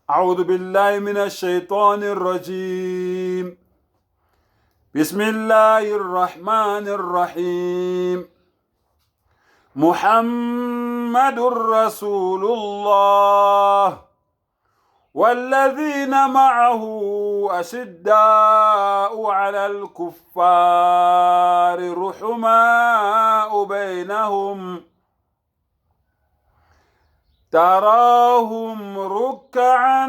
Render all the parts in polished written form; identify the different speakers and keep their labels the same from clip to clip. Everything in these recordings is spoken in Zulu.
Speaker 1: أعوذ بالله من الشيطان الرجيم. بسم الله الرحمن الرحيم. محمد رسول الله والذين معه أشداء على الكفار رحماء بينهم تراهم ركعا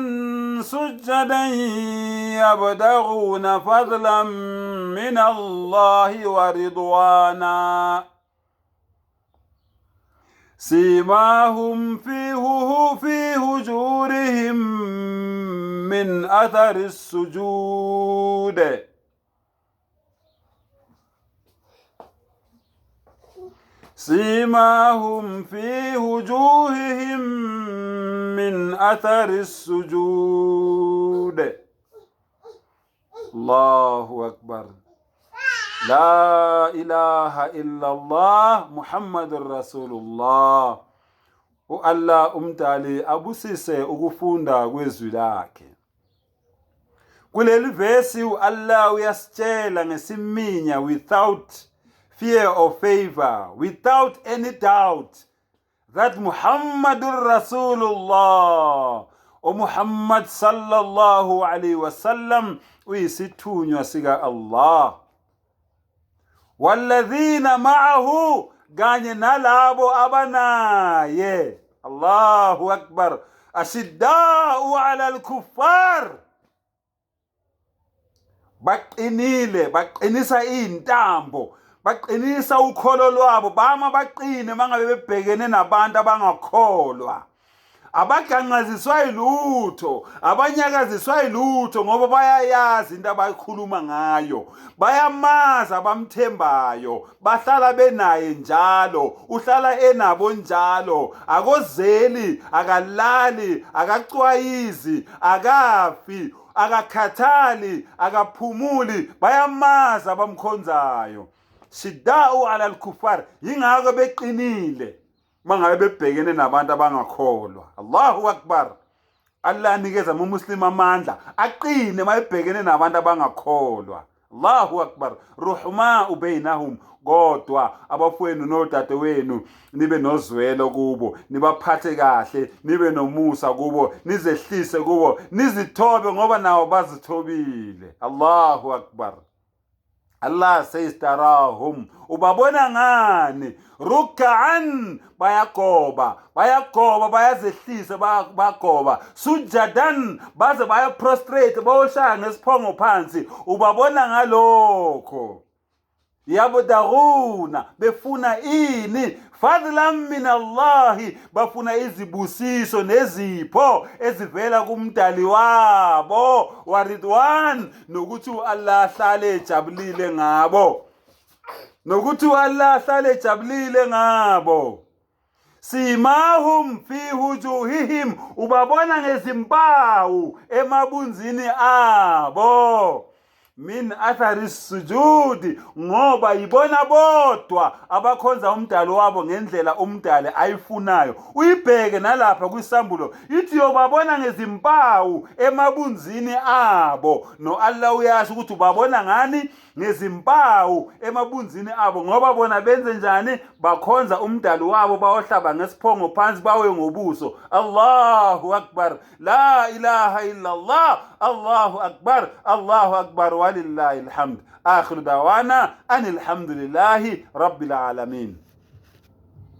Speaker 1: سجدا يبتغون فضلا من الله ورضوانا سيماهم في وجوههم من أثر السجود سيماهم في وجوههم من أثر السجود. الله أكبر. لا إله إلا الله محمد رسول الله. Allah umtali abusise ukufunda kwezwi lakhe. Kuleli verse Allah uyasitshela ngesiminya without fear or favor, without any doubt, that Muhammadur Rasulullah or Muhammad sallallahu alayhi wasallam uyisithunywa sika Allah. Walladhina ma'ahu kanye nalabo abanaye, Allahu Akbar, ashidda'u ala al-kuffar, baqinile, baqinisa intambo, baqinisa ukholo lwabo, bama baqine mangabe bebhekene nabantu abangakholwa, abaganqaziswa ilutho, abanyakaziswa ilutho ngoba bayayazi into abayikhuluma ngayo, bayamazi abamthembayo, bahlala benaye njalo, uhlala enabo njalo, akozeli, akalali, akacwayizi, akafi, akakhathali, akaphumuli, bayamazi abamkhonzayo. Shidda'u ala al-kuffar, yingakho beqinile mangabe bebhekene nabantu abangakholwa. Allahu Akbar. Allah anikeza umuslim amandla aqine mayebhekene nabantu abangakholwa. Allahu Akbar. Ruhma'u bainahum, kodwa abafowenu nodadewenu nibe nozwelo kubo, nibaphathe kahle, nibe nomusa kubo, nizehlise kubo, nizithobe ngoba nawo bazithobile. Allahu Akbar. Allah says tarahum, ubabona ngani? Ruk'an, bayagoba, bayazehlisa, bayagoba, sujadan, baze bayaprostrate, bayoshaya ngesiphongo phansi, ubabona ngalokho. Yabtaguna, befuna ini? Fadlan min Allahi, bafuna izibusiso nezipho ezivela kumdali wabo, waridwan, nokuthi Allah ahlale ejabulile ngabo, nokuthi Allah ahlale ejabulile ngabo. Simahum fi wujuhihim, ubabona ngezimpawu emabunzini abo, min athari sujudi, ngoba ibona bodwa abakhonza umdali wabo ngendlela umdali ayifunayo. Uyibheke nalapha kwisambulo ithi yobabona ngezimpawu emabunzini abo, no Allah uyasho ukuthi ubabona ngani? Ngezimpawu emabunzini abo, ngoba bona benze njani? Bakhonza umdali wabo, bayohlaba ngesiphongo phansi, bawe ngobuso. Allahu Akbar. La ilaha illa Allah. Allahu Akbar. Allahu Akbar. Walillahi alhamd. Akhiru dawana anil hamdulillahi rabbil alamin.